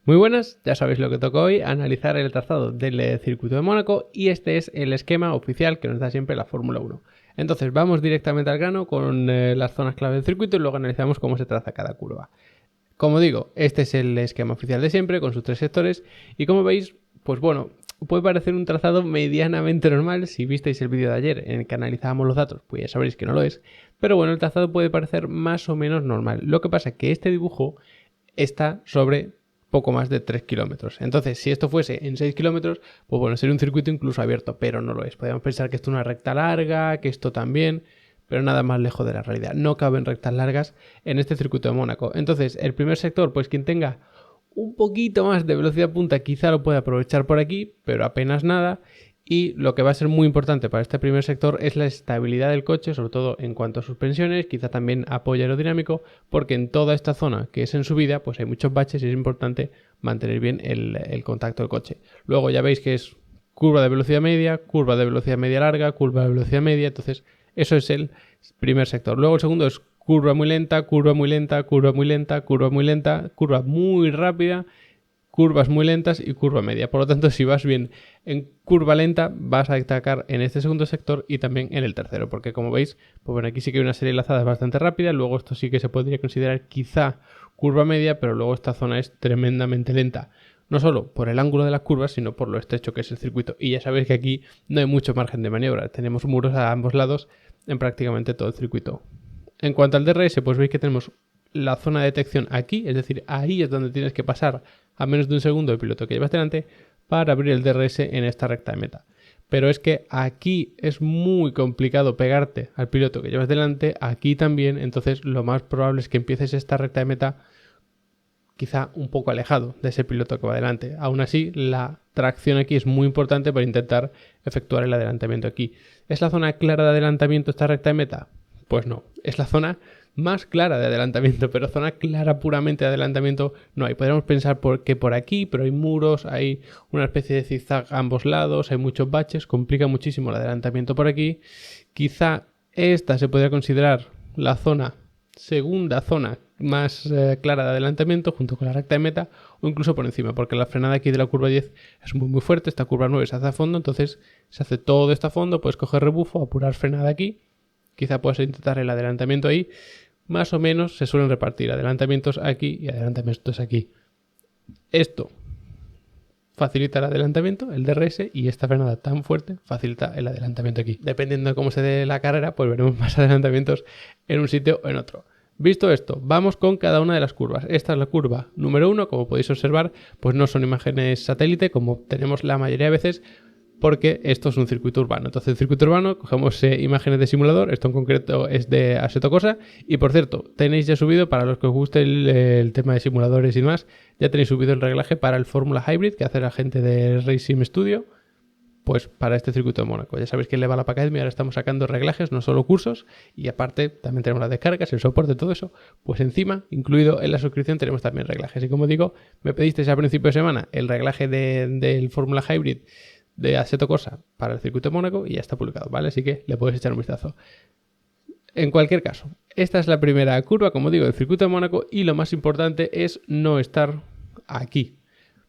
Muy buenas, ya sabéis lo que toca hoy, analizar el trazado del circuito de Mónaco y este es el esquema oficial que nos da siempre la Fórmula 1. Entonces vamos directamente al grano con las zonas clave del circuito y luego analizamos cómo se traza cada curva. Como digo, este es el esquema oficial de siempre con sus tres sectores y como veis, pues bueno, puede parecer un trazado medianamente normal. Si visteis el vídeo de ayer en el que analizábamos los datos, pues ya sabréis que no lo es, pero bueno, el trazado puede parecer más o menos normal. Lo que pasa es que este dibujo está sobre poco más de 3 kilómetros. Entonces, si esto fuese en 6 kilómetros, pues bueno, sería un circuito incluso abierto, pero no lo es. Podríamos pensar que esto es una recta larga, que esto también, pero nada más lejos de la realidad. No caben rectas largas en este circuito de Mónaco. Entonces, el primer sector, pues quien tenga un poquito más de velocidad punta quizá lo puede aprovechar por aquí, pero apenas nada. Y lo que va a ser muy importante para este primer sector es la estabilidad del coche, sobre todo en cuanto a suspensiones, quizá también apoyo aerodinámico, porque en toda esta zona que es en subida, pues hay muchos baches y es importante mantener bien el contacto del coche. Luego ya veis que es curva de velocidad media larga, curva de velocidad media, entonces eso es el primer sector. Luego el segundo es curva muy lenta, curva muy lenta, curva muy lenta, curva muy lenta, curva muy rápida, curvas muy lentas y curva media. Por lo tanto, si vas bien en curva lenta, vas a atacar en este segundo sector y también en el tercero, porque como veis, pues bueno, aquí sí que hay una serie de lazadas bastante rápida, luego esto sí que se podría considerar quizá curva media, pero luego esta zona es tremendamente lenta. No solo por el ángulo de las curvas, sino por lo estrecho que es el circuito. Y ya sabéis que aquí no hay mucho margen de maniobra. Tenemos muros a ambos lados en prácticamente todo el circuito. En cuanto al DRS, pues veis que tenemos la zona de detección aquí, es decir, ahí es donde tienes que pasar a menos de un segundo el piloto que llevas delante para abrir el DRS en esta recta de meta. Pero es que aquí es muy complicado pegarte al piloto que llevas delante, aquí también, entonces lo más probable es que empieces esta recta de meta quizá un poco alejado de ese piloto que va delante. Aún así, la tracción aquí es muy importante para intentar efectuar el adelantamiento aquí. ¿Es la zona clara de adelantamiento esta recta de meta? Pues no, es la zona más clara de adelantamiento, pero zona clara puramente de adelantamiento no hay. Podríamos pensar que por aquí, pero hay muros, hay una especie de zigzag a ambos lados, hay muchos baches, complica muchísimo el adelantamiento por aquí. Quizá esta se podría considerar la segunda zona más clara de adelantamiento junto con la recta de meta o incluso por encima, porque la frenada aquí de la curva 10 es muy fuerte, esta curva 9 se hace a fondo, entonces se hace todo esto a fondo, puedes coger rebufo, apurar frenada aquí, quizá puedas intentar el adelantamiento ahí, más o menos se suelen repartir adelantamientos aquí y adelantamientos aquí. Esto facilita el adelantamiento, el DRS, y esta frenada tan fuerte facilita el adelantamiento aquí. Dependiendo de cómo se dé la carrera, pues veremos más adelantamientos en un sitio o en otro. Visto esto, vamos con cada una de las curvas. Esta es la curva número 1, como podéis observar, pues no son imágenes satélite, como tenemos la mayoría de veces, porque esto es un circuito urbano. Entonces, el circuito urbano, cogemos imágenes de simulador, esto en concreto es de Assetto Corsa, y por cierto, tenéis ya subido, para los que os guste el tema de simuladores y demás, ya tenéis subido el reglaje para el Fórmula Hybrid que hace la gente de Racing Studio, pues para este circuito de Mónaco. Ya sabéis que en Level Up Academy ahora estamos sacando reglajes, no solo cursos, y aparte también tenemos las descargas, el soporte, todo eso, pues encima, incluido en la suscripción, tenemos también reglajes. Y como digo, me pedisteis a principio de semana el reglaje del Fórmula Hybrid de Assetto Corsa para el circuito de Mónaco y ya está publicado, ¿vale? Así que le podéis echar un vistazo. En cualquier caso, esta es la primera curva, como digo, del circuito de Mónaco, y lo más importante es no estar aquí,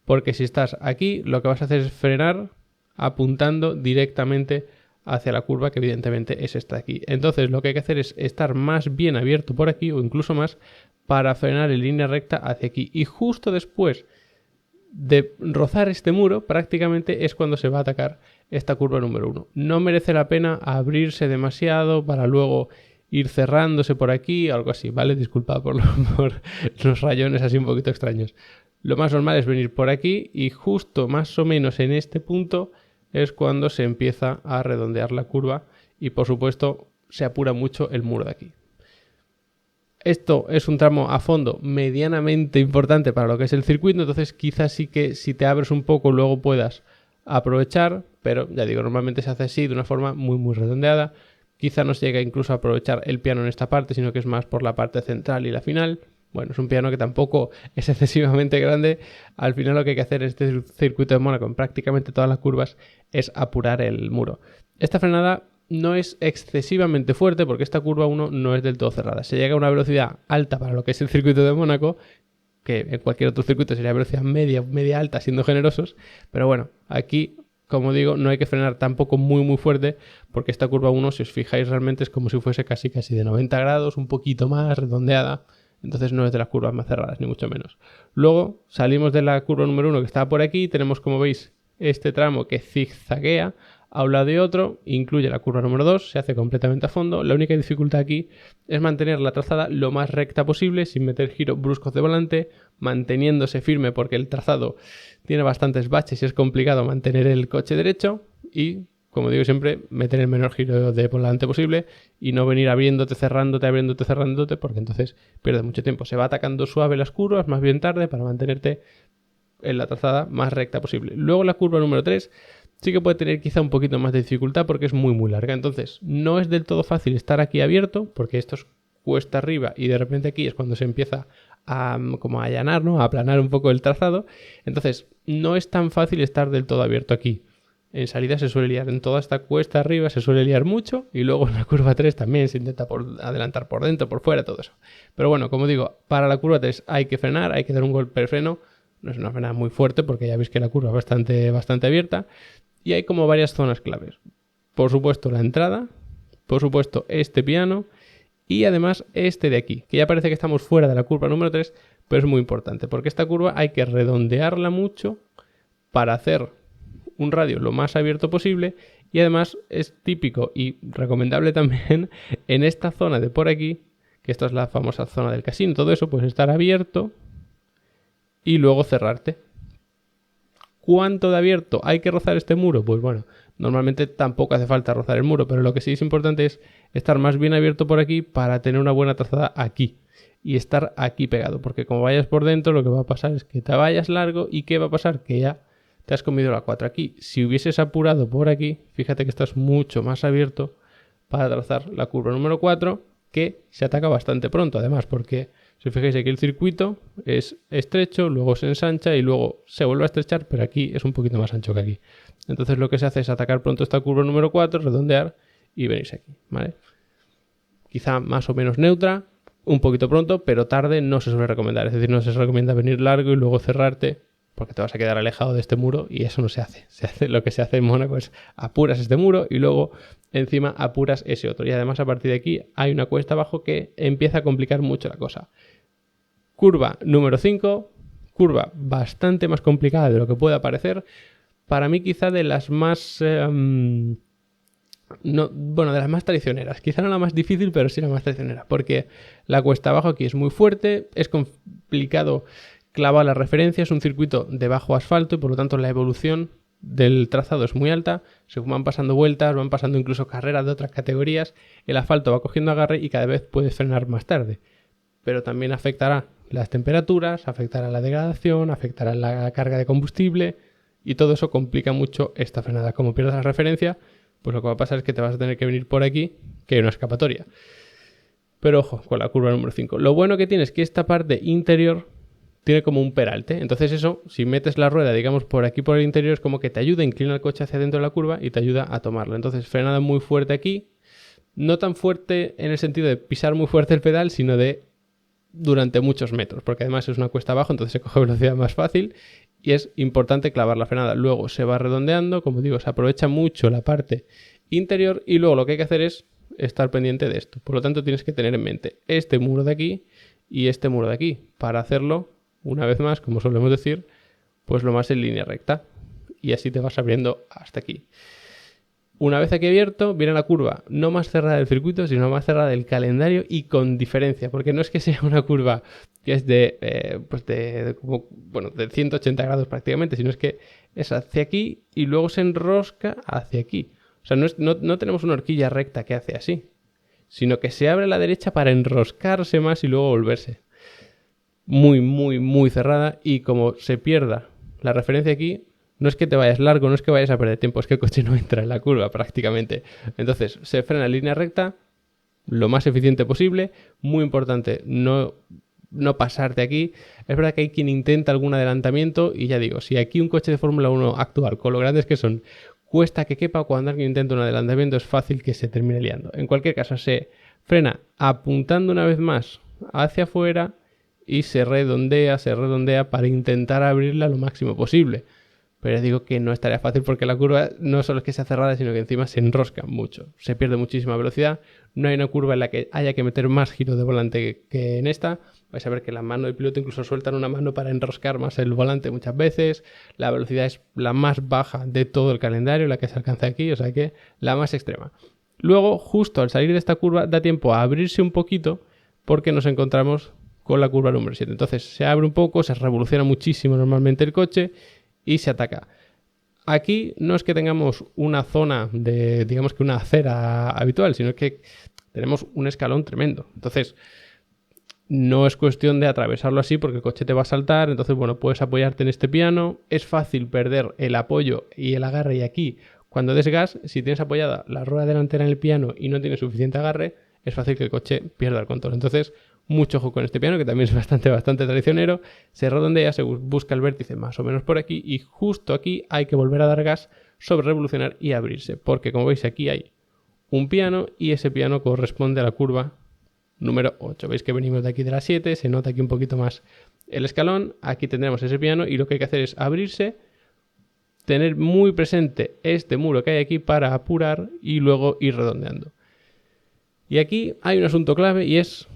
porque si estás aquí, lo que vas a hacer es frenar apuntando directamente hacia la curva, que evidentemente es esta de aquí. Entonces lo que hay que hacer es estar más bien abierto por aquí o incluso más para frenar en línea recta hacia aquí, y justo después de rozar este muro prácticamente es cuando se va a atacar esta curva número 1. No merece la pena abrirse demasiado para luego ir cerrándose por aquí o algo así, ¿vale? Disculpad por los rayones así un poquito extraños. Lo más normal es venir por aquí y justo más o menos en este punto es cuando se empieza a redondear la curva y por supuesto se apura mucho el muro de aquí. Esto es un tramo a fondo medianamente importante para lo que es el circuito, entonces quizás sí que si te abres un poco luego puedas aprovechar, pero ya digo, normalmente se hace así de una forma muy redondeada. Quizá no se llega incluso a aprovechar el piano en esta parte, sino que es más por la parte central y la final. Bueno, es un piano que tampoco es excesivamente grande. Al final lo que hay que hacer en este circuito de Mónaco, en prácticamente todas las curvas, es apurar el muro. Esta frenada no es excesivamente fuerte porque esta curva 1 no es del todo cerrada. Se llega a una velocidad alta para lo que es el circuito de Mónaco, que en cualquier otro circuito sería velocidad media, media alta, siendo generosos, pero bueno, aquí, como digo, no hay que frenar tampoco muy muy fuerte, porque esta curva 1, si os fijáis, realmente es como si fuese casi de 90 grados, un poquito más redondeada, entonces no es de las curvas más cerradas, ni mucho menos. Luego salimos de la curva número 1 que estaba por aquí, tenemos, como veis, este tramo que zigzaguea a un lado y otro, incluye la curva número 2, se hace completamente a fondo. La única dificultad aquí es mantener la trazada lo más recta posible, sin meter giros bruscos de volante, manteniéndose firme porque el trazado tiene bastantes baches y es complicado mantener el coche derecho y, como digo siempre, meter el menor giro de volante posible y no venir abriéndote, cerrándote, porque entonces pierdes mucho tiempo. Se va atacando suave las curvas, más bien tarde, para mantenerte en la trazada más recta posible. Luego la curva número 3 sí que puede tener quizá un poquito más de dificultad porque es muy muy larga. Entonces no es del todo fácil estar aquí abierto porque esto es cuesta arriba y de repente aquí es cuando se empieza a como a allanar, ¿no? A aplanar un poco el trazado. Entonces no es tan fácil estar del todo abierto aquí. En salida se suele liar, en toda esta cuesta arriba se suele liar mucho y luego en la curva 3 también se intenta adelantar por dentro, por fuera, todo eso. Pero bueno, como digo, para la curva 3 hay que frenar, hay que dar un golpe de freno. No es una frenada muy fuerte porque ya veis que la curva es bastante abierta. Y hay como varias zonas claves. Por supuesto la entrada, por supuesto este piano y además este de aquí, que ya parece que estamos fuera de la curva número 3, pero es muy importante porque esta curva hay que redondearla mucho para hacer un radio lo más abierto posible y además es típico y recomendable también en esta zona de por aquí, que esto es la famosa zona del casino, todo eso, pues estar abierto y luego cerrarte. ¿Cuánto de abierto hay que rozar este muro? Pues bueno, normalmente tampoco hace falta rozar el muro, pero lo que sí es importante es estar más bien abierto por aquí para tener una buena trazada aquí y estar aquí pegado, porque como vayas por dentro lo que va a pasar es que te vayas largo y ¿qué va a pasar? Que ya te has comido la 4 aquí. Si hubieses apurado por aquí, fíjate que estás mucho más abierto para trazar la curva número 4, que se ataca bastante pronto además, porque si os fijáis aquí el circuito es estrecho, luego se ensancha y luego se vuelve a estrechar, pero aquí es un poquito más ancho que aquí. Entonces lo que se hace es atacar pronto esta curva número 4, redondear y venirse aquí, ¿vale? Quizá más o menos neutra, un poquito pronto, pero tarde no se suele recomendar. Es decir, no se recomienda venir largo y luego cerrarte porque te vas a quedar alejado de este muro y eso no se hace. Lo que se hace en Mónaco es apuras este muro y luego encima apuras ese otro. Y además a partir de aquí hay una cuesta abajo que empieza a complicar mucho la cosa. Curva número 5, curva bastante más complicada de lo que pueda parecer. Para mí quizá de las más... de las más traicioneras. Quizá no la más difícil, pero sí la más traicionera. Porque la cuesta abajo aquí es muy fuerte, es complicado clavar la referencia, es un circuito de bajo asfalto y por lo tanto la evolución del trazado es muy alta. Según van pasando vueltas, van pasando incluso carreras de otras categorías, el asfalto va cogiendo agarre y cada vez puedes frenar más tarde. Pero también afectará las temperaturas, afectará la degradación, afectará la carga de combustible y todo eso complica mucho esta frenada. Como pierdas la referencia, pues lo que va a pasar es que te vas a tener que venir por aquí, que hay una escapatoria. Pero ojo con la curva número 5. Lo bueno que tiene es que esta parte interior tiene como un peralte. Entonces eso, si metes la rueda, digamos, por aquí por el interior, es como que te ayuda a inclinar el coche hacia dentro de la curva y te ayuda a tomarlo. Entonces frenada muy fuerte aquí. No tan fuerte en el sentido de pisar muy fuerte el pedal, sino de durante muchos metros, porque además es una cuesta abajo, entonces se coge velocidad más fácil y es importante clavar la frenada. Luego se va redondeando, como digo, se aprovecha mucho la parte interior y luego lo que hay que hacer es estar pendiente de esto. Por lo tanto tienes que tener en mente este muro de aquí y este muro de aquí para hacerlo, una vez más, como solemos decir, pues lo más en línea recta y así te vas abriendo hasta aquí. Una vez aquí abierto, viene la curva no más cerrada del circuito, sino más cerrada del calendario y con diferencia, porque no es que sea una curva que es de 180 grados prácticamente, sino es que es hacia aquí y luego se enrosca hacia aquí. O sea, no tenemos una horquilla recta que hace así, sino que se abre a la derecha para enroscarse más y luego volverse. Muy, muy, muy cerrada y como se pierda la referencia aquí, no es que te vayas largo, no es que vayas a perder tiempo, es que el coche no entra en la curva prácticamente. Entonces se frena en línea recta lo más eficiente posible. Muy importante no pasarte aquí. Es verdad que hay quien intenta algún adelantamiento y ya digo, si aquí un coche de Fórmula 1 actual, con lo grandes que son, cuesta que quepa, cuando alguien intenta un adelantamiento es fácil que se termine liando. En cualquier caso se frena apuntando una vez más hacia afuera y se redondea para intentar abrirla lo máximo posible. Pero ya digo que no estaría fácil porque la curva no solo es que sea cerrada, sino que encima se enrosca mucho. Se pierde muchísima velocidad. No hay una curva en la que haya que meter más giro de volante que en esta. Vais a ver que la mano del piloto incluso sueltan una mano para enroscar más el volante muchas veces. La velocidad es la más baja de todo el calendario, la que se alcanza aquí, o sea que la más extrema. Luego, justo al salir de esta curva, da tiempo a abrirse un poquito porque nos encontramos con la curva número 7. Entonces se abre un poco, se revoluciona muchísimo normalmente el coche y se ataca. Aquí no es que tengamos una zona de, digamos que una acera habitual, sino que tenemos un escalón tremendo. Entonces, no es cuestión de atravesarlo así porque el coche te va a saltar. Entonces, bueno, puedes apoyarte en este piano. Es fácil perder el apoyo y el agarre. Y aquí, cuando des gas, si tienes apoyada la rueda delantera en el piano y no tienes suficiente agarre, es fácil que el coche pierda el control. Entonces, mucho ojo con este piano, que también es bastante traicionero. Se redondea, se busca el vértice más o menos por aquí y justo aquí hay que volver a dar gas, sobre revolucionar y abrirse. Porque como veis aquí hay un piano y ese piano corresponde a la curva número 8. Veis que venimos de aquí de la 7, se nota aquí un poquito más el escalón. Aquí tendremos ese piano y lo que hay que hacer es abrirse, tener muy presente este muro que hay aquí para apurar y luego ir redondeando. Y aquí hay un asunto clave y es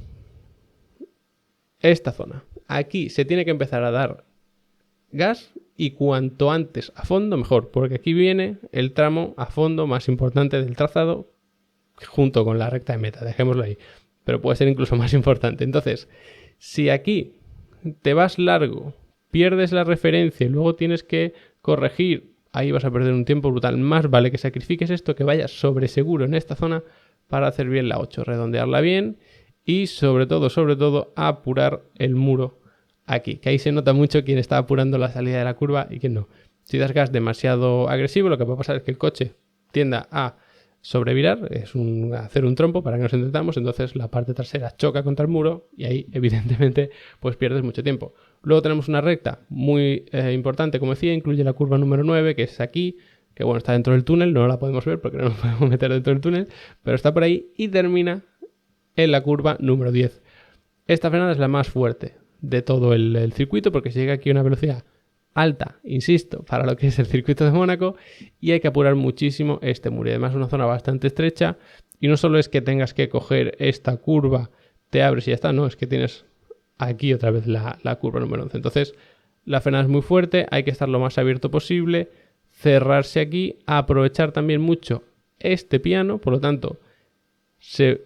esta zona. Aquí se tiene que empezar a dar gas y cuanto antes a fondo mejor, porque aquí viene el tramo a fondo más importante del trazado junto con la recta de meta, dejémoslo ahí, pero puede ser incluso más importante. Entonces, si aquí te vas largo, pierdes la referencia y luego tienes que corregir, ahí vas a perder un tiempo brutal. Más vale que sacrifiques esto, que vayas sobre seguro en esta zona para hacer bien la 8, redondearla bien y sobre todo apurar el muro aquí, que ahí se nota mucho quién está apurando la salida de la curva y quién no. Si das gas demasiado agresivo, lo que puede pasar es que el coche tienda a sobrevirar, hacer un trompo para que nos entendamos, entonces la parte trasera choca contra el muro y ahí evidentemente pues pierdes mucho tiempo. Luego tenemos una recta muy importante, como decía, incluye la curva número 9, que es aquí, que bueno, está dentro del túnel, no la podemos ver porque no nos podemos meter dentro del túnel, pero está por ahí y termina en la curva número 10. Esta frenada es la más fuerte de todo el circuito porque se llega aquí a una velocidad alta, insisto, para lo que es el circuito de Mónaco y hay que apurar muchísimo este muro. Y además es una zona bastante estrecha y no solo es que tengas que coger esta curva, te abres y ya está, no, es que tienes aquí otra vez la curva número 11. Entonces la frenada es muy fuerte, hay que estar lo más abierto posible, cerrarse aquí, aprovechar también mucho este piano, por lo tanto se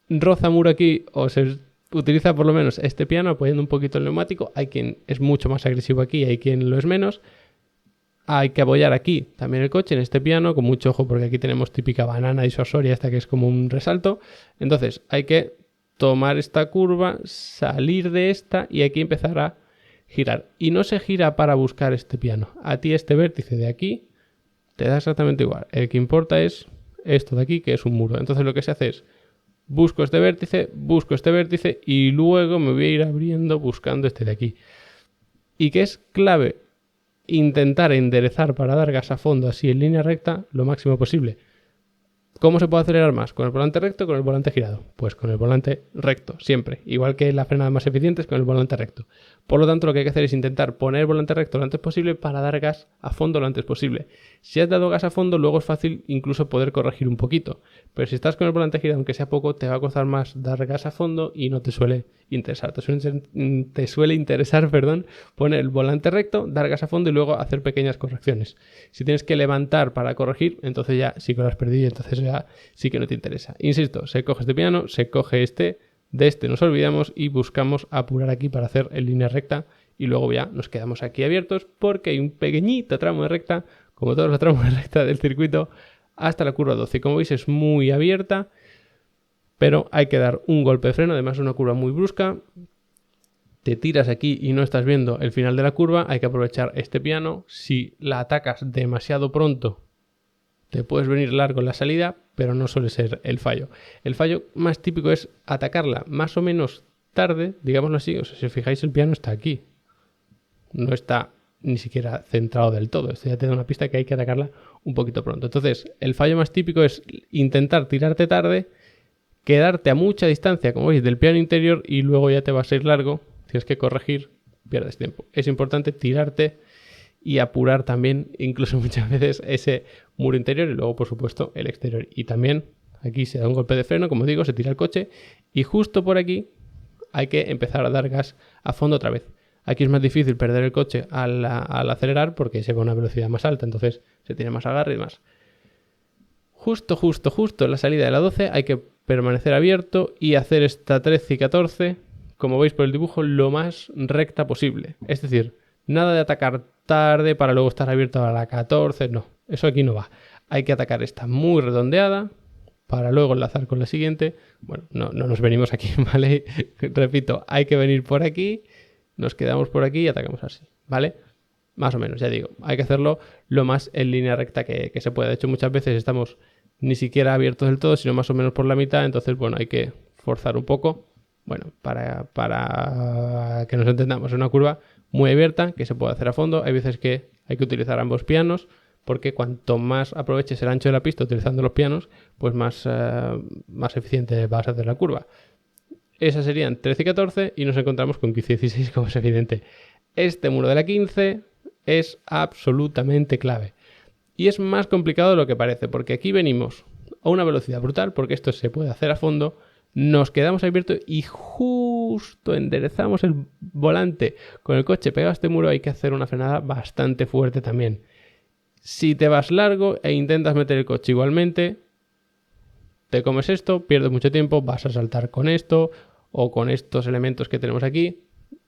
roza muro aquí o se utiliza por lo menos este piano apoyando un poquito el neumático. Hay quien es mucho más agresivo aquí, hay quien lo es menos. Hay que apoyar aquí también el coche en este piano con mucho ojo porque aquí tenemos típica banana disuasoria, esta que es como un resalto. Entonces hay que tomar esta curva, salir de esta y aquí empezar a girar. Y no se gira para buscar este piano. A ti este vértice de aquí te da exactamente igual. El que importa es esto de aquí, que es un muro. Entonces lo que se hace es busco este vértice y luego me voy a ir abriendo buscando este de aquí. Y que es clave intentar enderezar para dar gas a fondo así en línea recta lo máximo posible. ¿Cómo se puede acelerar más? ¿Con el volante recto o con el volante girado? Pues con el volante recto, siempre. Igual que la frenada más eficiente es con el volante recto. Por lo tanto, lo que hay que hacer es intentar poner el volante recto lo antes posible para dar gas a fondo lo antes posible. Si has dado gas a fondo, luego es fácil incluso poder corregir un poquito. Pero si estás con el volante girado, aunque sea poco, te va a costar más dar gas a fondo y no te suele interesar. Te suele interesar, poner el volante recto, dar gas a fondo y luego hacer pequeñas correcciones. Si tienes que levantar para corregir, entonces ya sí que lo has perdido y entonces ya sí que no te interesa. Insisto, se coge este piano, se coge este, de este nos olvidamos y buscamos apurar aquí para hacer en línea recta y luego ya nos quedamos aquí abiertos porque hay un pequeñito tramo de recta, como todos los tramos de recta del circuito, hasta la curva 12. Y como veis es muy abierta, pero hay que dar un golpe de freno, además es una curva muy brusca. Te tiras aquí y no estás viendo el final de la curva, hay que aprovechar este piano. Si la atacas demasiado pronto, te puedes venir largo en la salida, pero no suele ser el fallo. El fallo más típico es atacarla más o menos tarde, digámoslo así. O sea, si os fijáis, el piano está aquí. No está ni siquiera centrado del todo. Esto ya te da una pista que hay que atacarla un poquito pronto. Entonces, el fallo más típico es intentar tirarte tarde, quedarte a mucha distancia, como veis, del piano interior y luego ya te vas a ir largo, tienes que corregir, pierdes tiempo. Es importante tirarte y apurar también, incluso muchas veces, ese muro interior y luego, por supuesto, el exterior. Y también aquí se da un golpe de freno, como digo, se tira el coche y justo por aquí hay que empezar a dar gas a fondo otra vez. Aquí es más difícil perder el coche al acelerar porque se va a una velocidad más alta, entonces se tiene más agarre y más. Justo en la salida de la 12 hay que permanecer abierto y hacer esta 13 y 14, como veis por el dibujo, lo más recta posible. Es decir, nada de atacar tarde para luego estar abierto a la 14, no, eso aquí no va. Hay que atacar esta muy redondeada para luego enlazar con la siguiente. Bueno, no nos venimos aquí, ¿vale? Repito, hay que venir por aquí, nos quedamos por aquí y atacamos así, ¿vale? Más o menos, ya digo, hay que hacerlo lo más en línea recta que se pueda. De hecho, muchas veces estamos ni siquiera abiertos del todo, sino más o menos por la mitad, entonces, bueno, hay que forzar un poco, bueno, para que nos entendamos. Es una curva muy abierta que se puede hacer a fondo. Hay veces que hay que utilizar ambos pianos, porque cuanto más aproveches el ancho de la pista utilizando los pianos, pues más eficiente vas a hacer la curva. Esas serían 13 y 14 y nos encontramos con 15 y 16, como es evidente. Este muro de la 15 es absolutamente clave. Y es más complicado de lo que parece, porque aquí venimos a una velocidad brutal, porque esto se puede hacer a fondo, nos quedamos abiertos y justo enderezamos el volante con el coche pegado a este muro. Hay que hacer una frenada bastante fuerte también. Si te vas largo e intentas meter el coche igualmente, te comes esto, pierdes mucho tiempo, vas a saltar con esto o con estos elementos que tenemos aquí,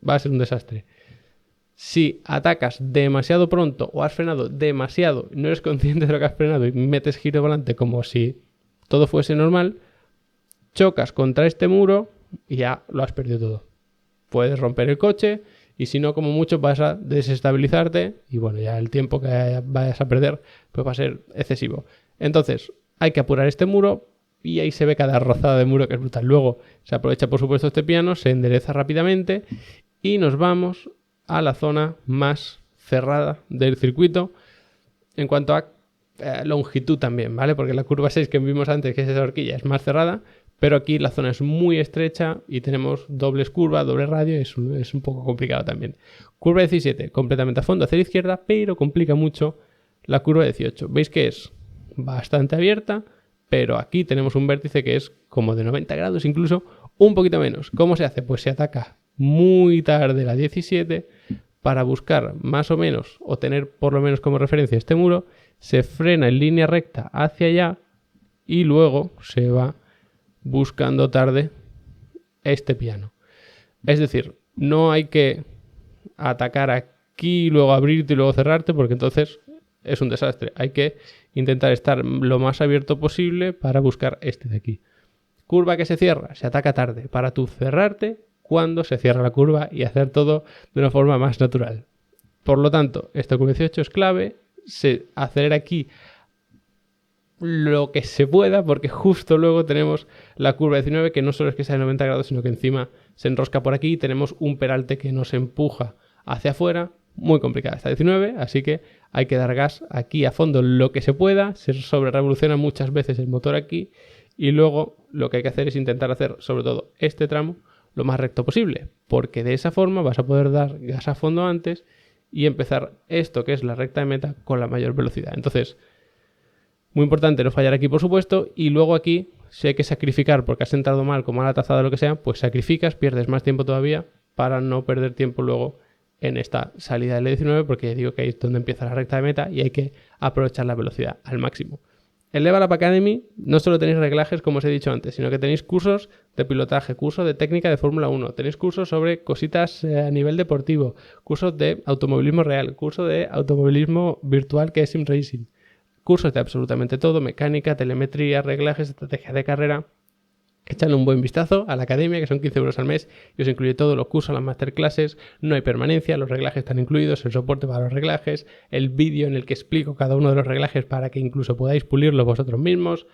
va a ser un desastre. Si atacas demasiado pronto o has frenado demasiado, no eres consciente de lo que has frenado y metes giro de volante como si todo fuese normal, chocas contra este muro y ya lo has perdido todo. Puedes romper el coche y si no, como mucho vas a desestabilizarte y bueno, ya el tiempo que vayas a perder pues va a ser excesivo. Entonces hay que apurar este muro y ahí se ve cada rozada de muro que es brutal. Luego se aprovecha por supuesto este piano, se endereza rápidamente y nos vamos a la zona más cerrada del circuito en cuanto a longitud también, ¿vale? Porque la curva 6 que vimos antes, que es esa horquilla, es más cerrada, pero aquí la zona es muy estrecha y tenemos dobles curvas, doble radio, y es un poco complicado también. Curva 17, completamente a fondo hacia la izquierda, pero complica mucho la curva 18. Veis que es bastante abierta, pero aquí tenemos un vértice que es como de 90 grados, incluso un poquito menos. ¿Cómo se hace? Pues se ataca muy tarde la 17 para buscar más o menos o tener por lo menos como referencia este muro, se frena en línea recta hacia allá y luego se va buscando tarde este piano. Es decir, no hay que atacar aquí, luego abrirte y luego cerrarte, porque entonces es un desastre. Hay que intentar estar lo más abierto posible para buscar este de aquí. Curva que se cierra, se ataca tarde para tú cerrarte cuando se cierra la curva y hacer todo de una forma más natural. Por lo tanto, esta curva 18 es clave, se acelera aquí lo que se pueda, porque justo luego tenemos la curva 19, que no solo es que sea de 90 grados, sino que encima se enrosca por aquí y tenemos un peralte que nos empuja hacia afuera. Muy complicada esta 19, así que hay que dar gas aquí a fondo lo que se pueda, se sobre revoluciona muchas veces el motor aquí y luego lo que hay que hacer es intentar hacer sobre todo este tramo lo más recto posible, porque de esa forma vas a poder dar gas a fondo antes y empezar esto que es la recta de meta con la mayor velocidad. Entonces, muy importante no fallar aquí por supuesto, y luego aquí si hay que sacrificar porque has entrado mal, como mala trazada o lo que sea, pues sacrificas, pierdes más tiempo todavía para no perder tiempo luego en esta salida del E19, porque ya digo que ahí es donde empieza la recta de meta y hay que aprovechar la velocidad al máximo. En Level Up Academy no solo tenéis reglajes, como os he dicho antes, sino que tenéis cursos de pilotaje, cursos de técnica de Fórmula 1, tenéis cursos sobre cositas a nivel deportivo, cursos de automovilismo real, curso de automovilismo virtual que es Sim Racing, cursos de absolutamente todo, mecánica, telemetría, reglajes, estrategia de carrera. Echadle un buen vistazo a la academia, que son 15 euros al mes y os incluye todos los cursos, las masterclasses, no hay permanencia, los reglajes están incluidos, el soporte para los reglajes, el vídeo en el que explico cada uno de los reglajes para que incluso podáis pulirlos vosotros mismos,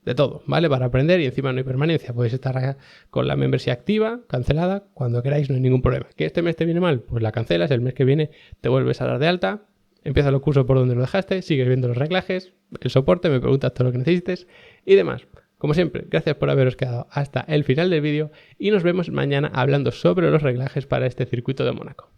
de todo, ¿vale? Para aprender y encima no hay permanencia, podéis estar con la membresía activa, cancelada, cuando queráis, no hay ningún problema. ¿Que este mes te viene mal? Pues la cancelas, el mes que viene te vuelves a dar de alta, empiezas los cursos por donde lo dejaste, sigues viendo los reglajes, el soporte, me preguntas todo lo que necesites y demás. Como siempre, gracias por haberos quedado hasta el final del vídeo y nos vemos mañana hablando sobre los reglajes para este circuito de Mónaco.